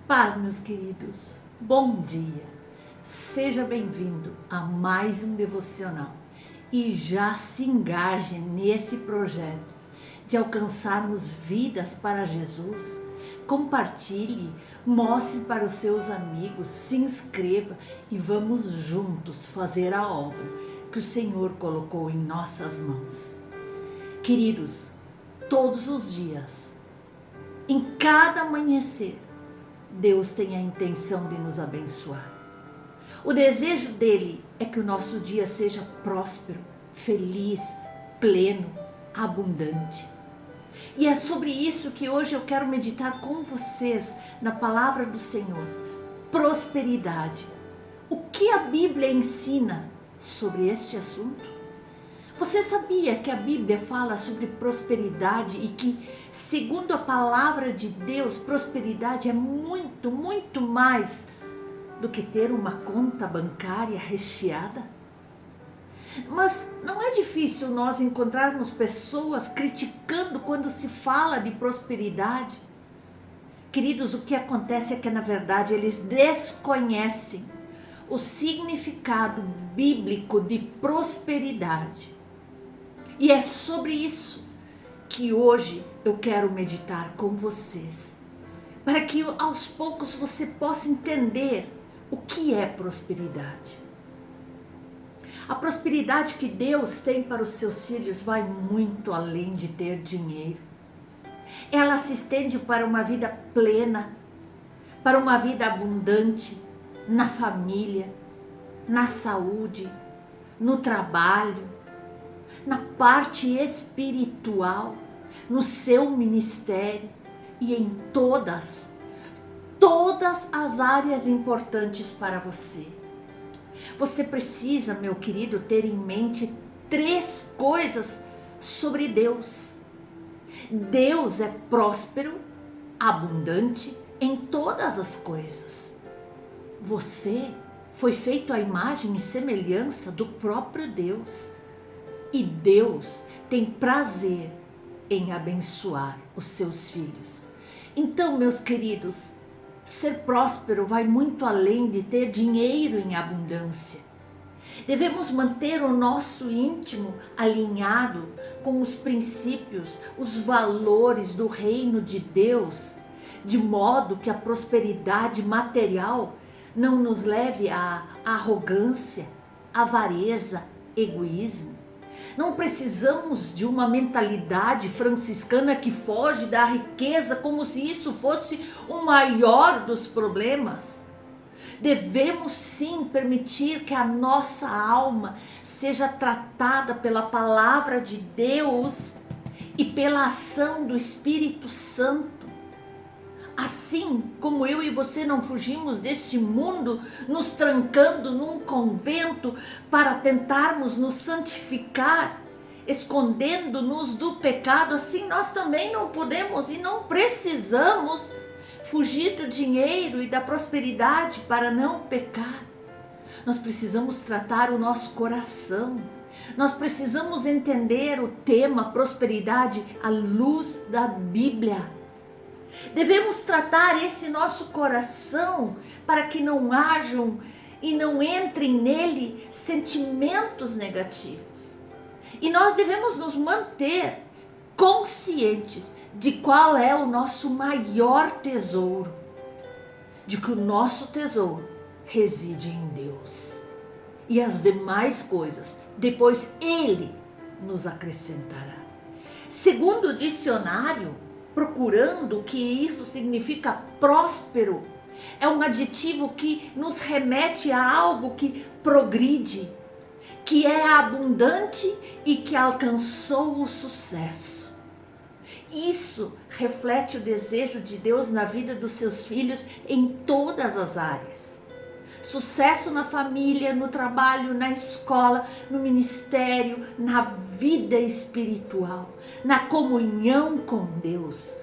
Paz, meus queridos, bom dia, seja bem-vindo a mais um devocional e já se engaje nesse projeto de alcançarmos vidas para Jesus. Compartilhe, mostre para os seus amigos, se inscreva e vamos juntos fazer a obra que o Senhor colocou em nossas mãos. Queridos, todos os dias, em cada amanhecer, Deus tem a intenção de nos abençoar. O desejo dele é que o nosso dia seja próspero, feliz, pleno, abundante. E é sobre isso que hoje eu quero meditar com vocês na palavra do Senhor. Prosperidade. O que a Bíblia ensina sobre este assunto? Você sabia que a Bíblia fala sobre prosperidade e que, segundo a palavra de Deus, prosperidade é muito, muito mais do que ter uma conta bancária recheada? Mas não é difícil nós encontrarmos pessoas criticando quando se fala de prosperidade. Queridos, o que acontece é que, na verdade, eles desconhecem o significado bíblico de prosperidade. E é sobre isso que hoje eu quero meditar com vocês, para que aos poucos você possa entender o que é prosperidade. A prosperidade que Deus tem para os seus filhos vai muito além de ter dinheiro. Ela se estende para uma vida plena, para uma vida abundante, na família, na saúde, no trabalho, na parte espiritual, no seu ministério e em todas as áreas importantes para você. Você precisa, meu querido, ter em mente 3 coisas sobre Deus. Deus é próspero, abundante em todas as coisas. Você foi feito à imagem e semelhança do próprio Deus. E Deus tem prazer em abençoar os seus filhos. Então, meus queridos, ser próspero vai muito além de ter dinheiro em abundância. Devemos manter o nosso íntimo alinhado com os princípios, os valores do reino de Deus, de modo que a prosperidade material não nos leve à arrogância, avareza, egoísmo. Não precisamos de uma mentalidade franciscana que foge da riqueza como se isso fosse o maior dos problemas. Devemos sim permitir que a nossa alma seja tratada pela palavra de Deus e pela ação do Espírito Santo. Assim como eu e você não fugimos deste mundo, nos trancando num convento para tentarmos nos santificar, escondendo-nos do pecado, assim nós também não podemos e não precisamos fugir do dinheiro e da prosperidade para não pecar. Nós precisamos tratar o nosso coração. Nós precisamos entender o tema prosperidade à luz da Bíblia. Devemos tratar esse nosso coração para que não hajam e não entrem nele sentimentos negativos. E nós devemos nos manter conscientes de qual é o nosso maior tesouro, de que o nosso tesouro reside em Deus. E as demais coisas, depois Ele nos acrescentará. Segundo o dicionário, procurando o que isso significa próspero, é um adjetivo que nos remete a algo que progride, que é abundante e que alcançou o sucesso. Isso reflete o desejo de Deus na vida dos seus filhos em todas as áreas. Sucesso na família, no trabalho, na escola, no ministério, na vida espiritual, na comunhão com Deus.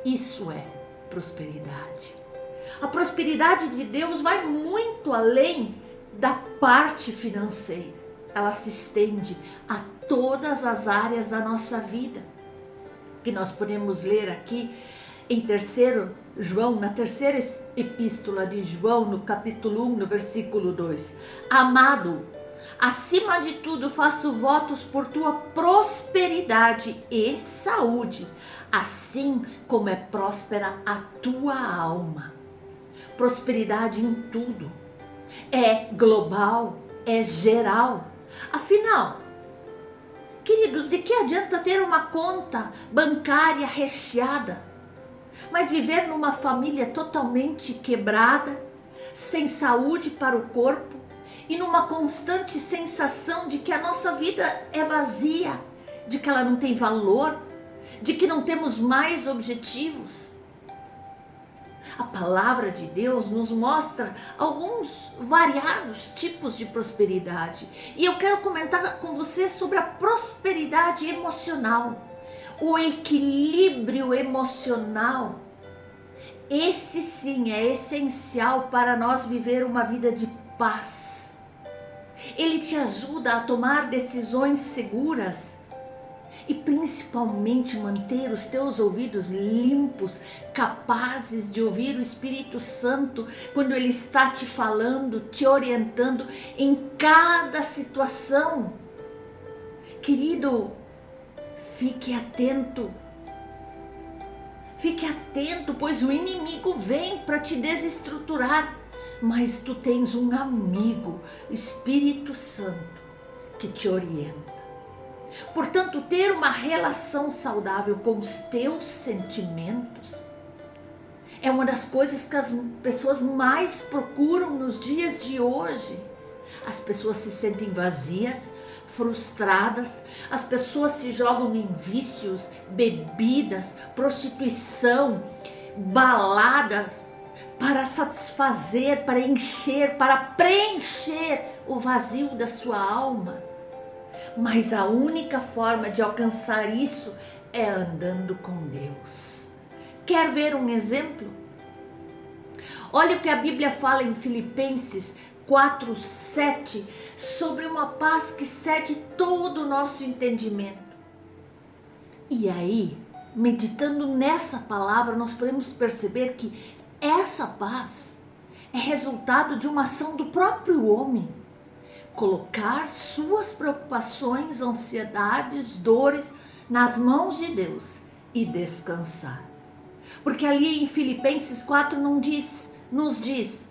Isso é prosperidade. A prosperidade de Deus vai muito além da parte financeira. Ela se estende a todas as áreas da nossa vida. Que nós podemos ler aqui Em 3 João, na terceira epístola de João, no capítulo 1, no versículo 2. Amado, acima de tudo faço votos por tua prosperidade e saúde, assim como é próspera a tua alma. Prosperidade em tudo. É global, é geral. Afinal, queridos, de que adianta ter uma conta bancária recheada, mas viver numa família totalmente quebrada, sem saúde para o corpo e numa constante sensação de que a nossa vida é vazia, de que ela não tem valor, de que não temos mais objetivos? A palavra de Deus nos mostra alguns variados tipos de prosperidade. E eu quero comentar com você sobre a prosperidade emocional, o equilíbrio emocional. Esse sim é essencial para nós viver uma vida de paz. Ele te ajuda a tomar decisões seguras e principalmente manter os teus ouvidos limpos, capazes de ouvir o Espírito Santo quando Ele está te falando, te orientando em cada situação. Querido, fique atento. Fique atento, pois o inimigo vem para te desestruturar. Mas tu tens um amigo, Espírito Santo, que te orienta. Portanto, ter uma relação saudável com os teus sentimentos é uma das coisas que as pessoas mais procuram nos dias de hoje. As pessoas se sentem vazias, frustradas, as pessoas se jogam em vícios, bebidas, prostituição, baladas, para satisfazer, para encher, para preencher o vazio da sua alma. Mas a única forma de alcançar isso é andando com Deus. Quer ver um exemplo? Olha o que a Bíblia fala em Filipenses 4:7 sobre uma paz que excede todo o nosso entendimento. E aí, meditando nessa palavra, nós podemos perceber que essa paz é resultado de uma ação do próprio homem. Colocar suas preocupações, ansiedades, dores nas mãos de Deus e descansar. Porque ali em Filipenses 4 nos diz,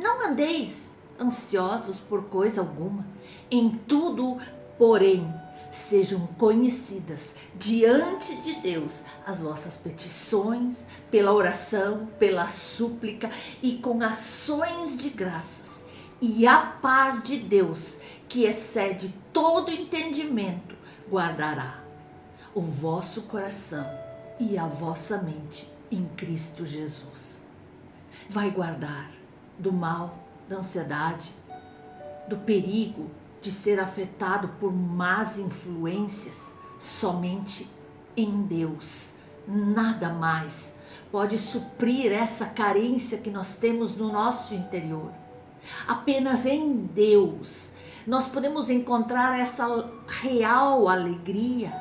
não andeis ansiosos por coisa alguma, em tudo, porém, sejam conhecidas diante de Deus as vossas petições, pela oração, pela súplica e com ações de graças. E a paz de Deus, que excede todo entendimento, guardará o vosso coração e a vossa mente em Cristo Jesus. Vai guardar do mal, da ansiedade, do perigo de ser afetado por más influências, somente em Deus. Nada mais pode suprir essa carência que nós temos no nosso interior. Apenas em Deus nós podemos encontrar essa real alegria,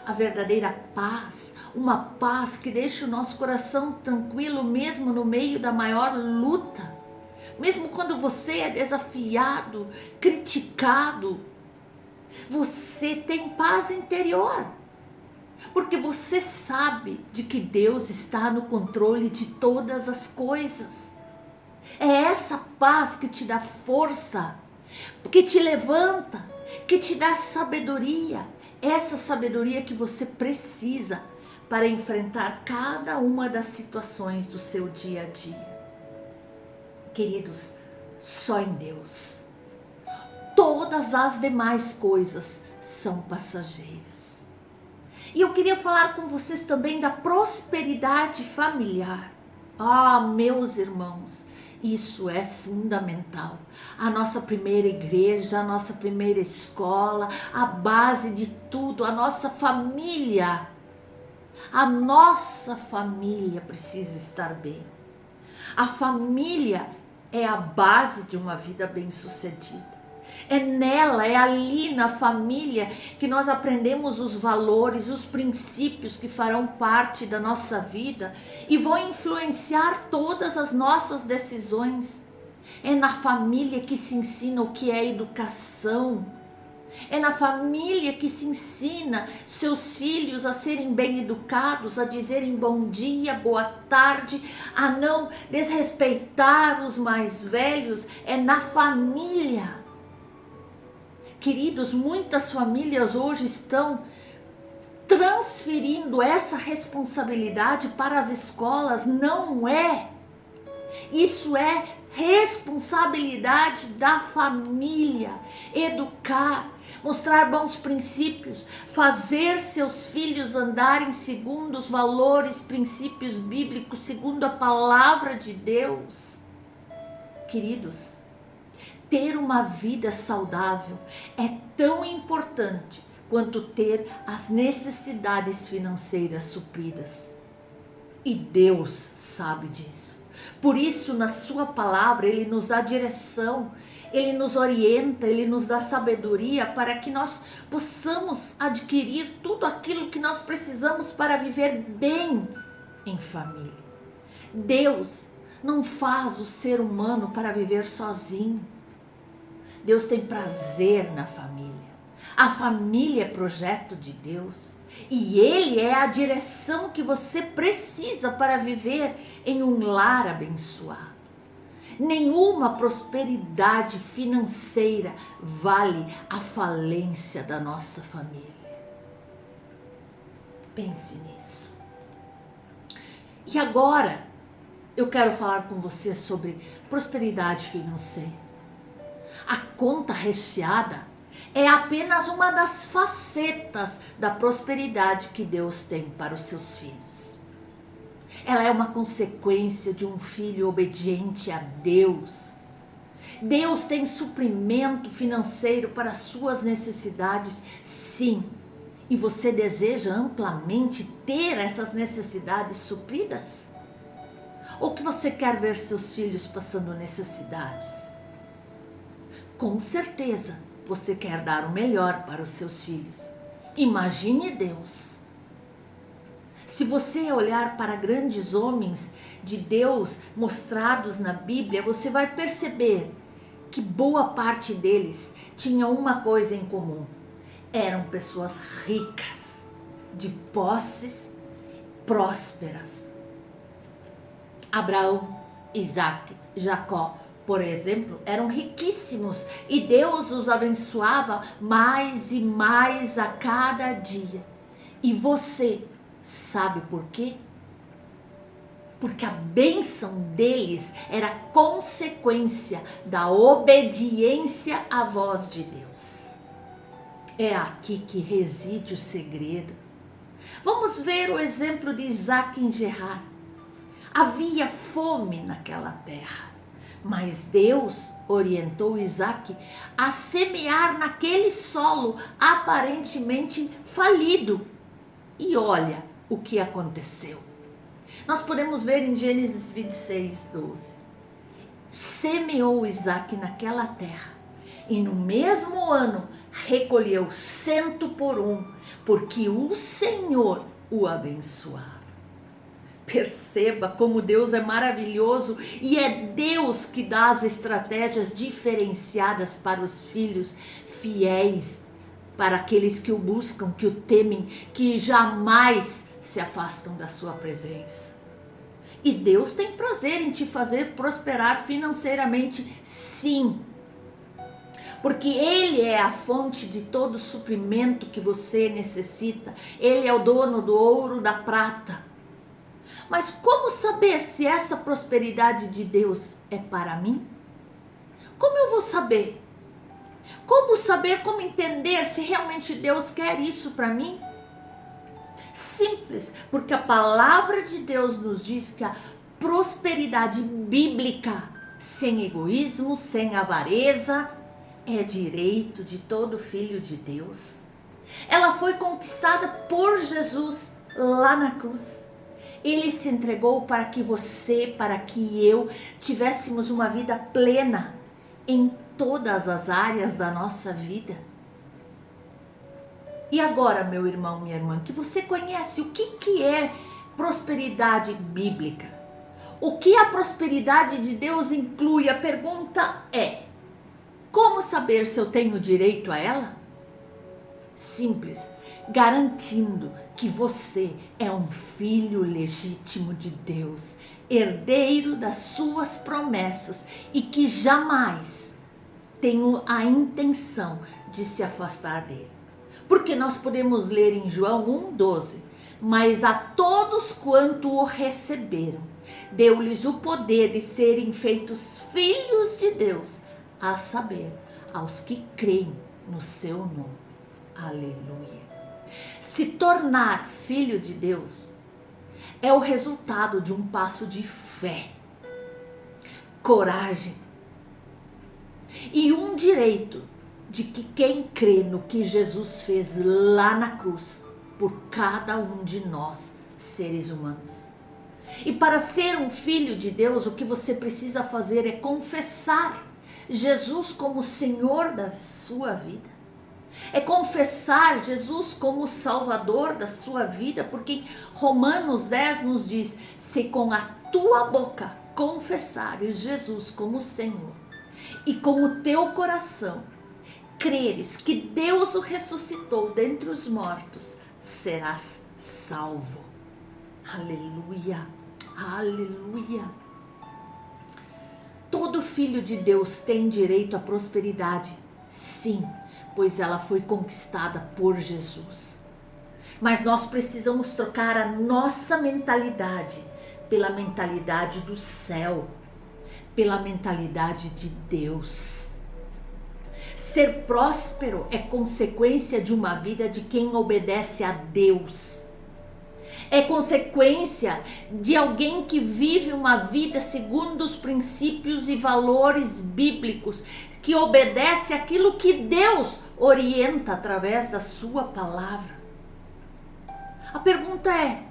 a verdadeira paz, uma paz que deixa o nosso coração tranquilo mesmo no meio da maior luta, mesmo quando você é desafiado, criticado, você tem paz interior, porque você sabe de que Deus está no controle de todas as coisas. É essa paz que te dá força, que te levanta, que te dá sabedoria. Essa sabedoria que você precisa para enfrentar cada uma das situações do seu dia a dia. Queridos, só em Deus. Todas as demais coisas são passageiras. E eu queria falar com vocês também da prosperidade familiar. Ah, meus irmãos, isso é fundamental. A nossa primeira igreja, a nossa primeira escola, a base de tudo, a nossa família. A nossa família precisa estar bem. A família é a base de uma vida bem-sucedida. É nela, é ali na família que nós aprendemos os valores, os princípios que farão parte da nossa vida e vão influenciar todas as nossas decisões. É na família que se ensina o que é educação. É na família que se ensina seus filhos a serem bem educados, a dizerem bom dia, boa tarde, a não desrespeitar os mais velhos. É na família. Queridos, muitas famílias hoje estão transferindo essa responsabilidade para as escolas. Não é. Isso é responsabilidade da família. Educar, mostrar bons princípios, fazer seus filhos andarem segundo os valores, princípios bíblicos, segundo a palavra de Deus. Queridos, ter uma vida saudável é tão importante quanto ter as necessidades financeiras supridas. E Deus sabe disso. Por isso, na sua palavra, Ele nos dá direção, Ele nos orienta, Ele nos dá sabedoria para que nós possamos adquirir tudo aquilo que nós precisamos para viver bem em família. Deus não faz o ser humano para viver sozinho. Deus tem prazer na família. A família é projeto de Deus. E Ele é a direção que você precisa para viver em um lar abençoado. Nenhuma prosperidade financeira vale a falência da nossa família. Pense nisso. E agora eu quero falar com você sobre prosperidade financeira. A conta recheada é apenas uma das facetas da prosperidade que Deus tem para os seus filhos. Ela é uma consequência de um filho obediente a Deus. Deus tem suprimento financeiro para as suas necessidades, sim. E você deseja amplamente ter essas necessidades supridas? Ou que você quer ver seus filhos passando necessidades? Com certeza, você quer dar o melhor para os seus filhos. Imagine Deus. Se você olhar para grandes homens de Deus mostrados na Bíblia, você vai perceber que boa parte deles tinha uma coisa em comum. Eram pessoas ricas, de posses, prósperas. Abraão, Isaac, Jacó, por exemplo, eram riquíssimos e Deus os abençoava mais e mais a cada dia. E você sabe por quê? Porque a bênção deles era consequência da obediência à voz de Deus. É aqui que reside o segredo. Vamos ver o exemplo de Isaac em Gerar. Havia fome naquela terra. Mas Deus orientou Isaac a semear naquele solo aparentemente falido. E olha o que aconteceu. Nós podemos ver em Gênesis 26, 12. Semeou Isaac naquela terra e no mesmo ano recolheu 100 por um, porque o Senhor o abençoava. Perceba como Deus é maravilhoso e é Deus que dá as estratégias diferenciadas para os filhos fiéis, para aqueles que o buscam, que o temem, que jamais se afastam da sua presença. E Deus tem prazer em te fazer prosperar financeiramente, sim. Porque Ele é a fonte de todo o suprimento que você necessita. Ele é o dono do ouro, da prata. Mas como saber se essa prosperidade de Deus é para mim? Como eu vou saber? Como saber, como entender se realmente Deus quer isso para mim? Simples, porque a palavra de Deus nos diz que a prosperidade bíblica, sem egoísmo, sem avareza, é direito de todo filho de Deus. Ela foi conquistada por Jesus lá na cruz. Ele se entregou para que você, para que eu tivéssemos uma vida plena em todas as áreas da nossa vida. E agora, meu irmão, minha irmã, que você conhece o que é prosperidade bíblica, o que a prosperidade de Deus inclui, a pergunta é: como saber se eu tenho direito a ela? Simples, garantindo que você é um filho legítimo de Deus, herdeiro das suas promessas e que jamais tem a intenção de se afastar dele. Porque nós podemos ler em João 1,12, mas a todos quanto o receberam, deu-lhes o poder de serem feitos filhos de Deus, a saber, aos que creem no seu nome. Aleluia. Se tornar filho de Deus é o resultado de um passo de fé, coragem e um direito de que quem crê no que Jesus fez lá na cruz por cada um de nós, seres humanos. E para ser um filho de Deus, o que você precisa fazer é confessar Jesus como Senhor da sua vida. É confessar Jesus como Salvador da sua vida, porque Romanos 10 nos diz: se com a tua boca confessares Jesus como Senhor e com o teu coração creres que Deus o ressuscitou dentre os mortos, serás salvo. Aleluia, aleluia. Todo filho de Deus tem direito à prosperidade, sim, pois ela foi conquistada por Jesus. Mas nós precisamos trocar a nossa mentalidade pela mentalidade do céu, pela mentalidade de Deus. Ser próspero é consequência de uma vida de quem obedece a Deus. É consequência de alguém que vive uma vida segundo os princípios e valores bíblicos, que obedece aquilo que Deus orienta através da sua palavra. A pergunta é: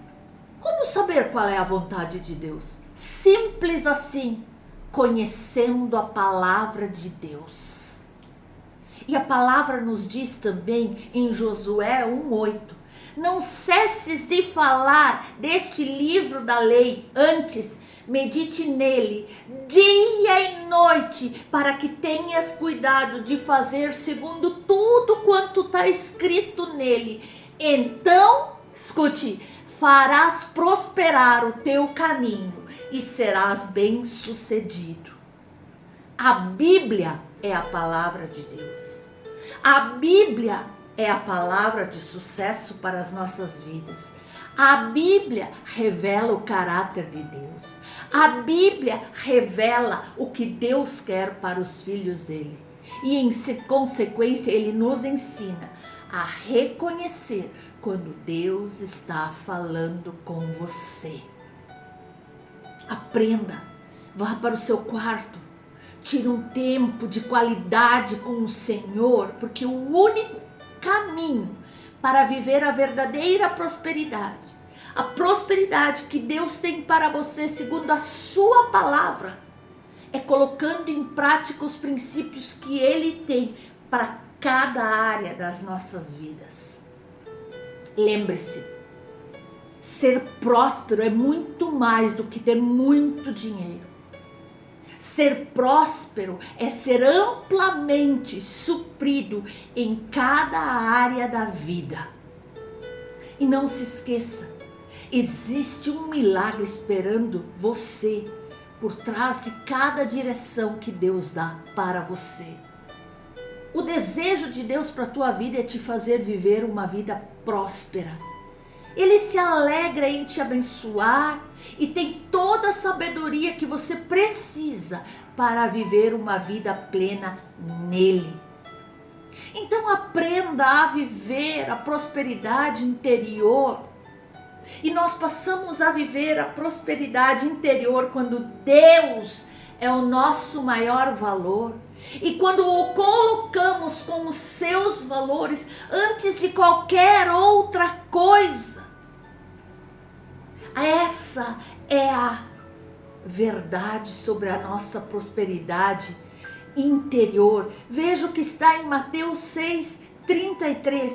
como saber qual é a vontade de Deus? Simples assim, conhecendo a palavra de Deus. E a palavra nos diz também em Josué 1,8: não cesses de falar deste livro da lei, antes medite nele dia e noite, para que tenhas cuidado de fazer segundo tudo quanto está escrito nele. Então, escute, farás prosperar o teu caminho e serás bem-sucedido. A Bíblia é a palavra de Deus. A Bíblia é a palavra de sucesso para as nossas vidas. A Bíblia revela o caráter de Deus. A Bíblia revela o que Deus quer para os filhos dele. E em consequência, ele nos ensina a reconhecer quando Deus está falando com você. Aprenda, vá para o seu quarto. Tire um tempo de qualidade com o Senhor, porque o único caminho para viver a verdadeira prosperidade, a prosperidade que Deus tem para você segundo a sua palavra, é colocando em prática os princípios que Ele tem para cada área das nossas vidas. Lembre-se, ser próspero é muito mais do que ter muito dinheiro. Ser próspero é ser amplamente suprido em cada área da vida. E não se esqueça, existe um milagre esperando você por trás de cada direção que Deus dá para você. O desejo de Deus para a tua vida é te fazer viver uma vida próspera. Ele se alegra em te abençoar e tem toda a sabedoria que você precisa para viver uma vida plena nele. Então aprenda a viver a prosperidade interior. E nós passamos a viver a prosperidade interior quando Deus é o nosso maior valor. E quando o colocamos com os seus valores antes de qualquer outra coisa. Essa é a verdade sobre a nossa prosperidade interior. Veja o que está em Mateus 6:33.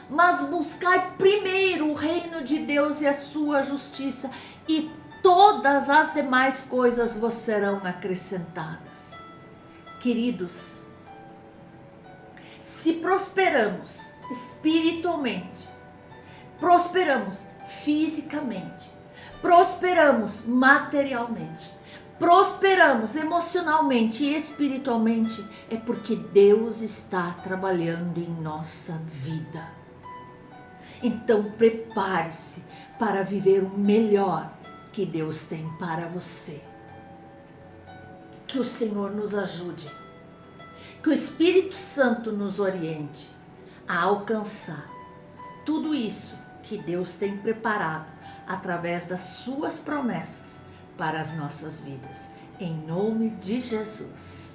Mas buscai primeiro o reino de Deus e a sua justiça, e todas as demais coisas vos serão acrescentadas. Queridos, se prosperamos espiritualmente, prosperamos fisicamente, prosperamos materialmente, prosperamos emocionalmente e espiritualmente, é porque Deus está trabalhando em nossa vida. Então prepare-se para viver o melhor que Deus tem para você. Que o Senhor nos ajude, que o Espírito Santo nos oriente a alcançar tudo isso que Deus tem preparado através das suas promessas para as nossas vidas. Em nome de Jesus.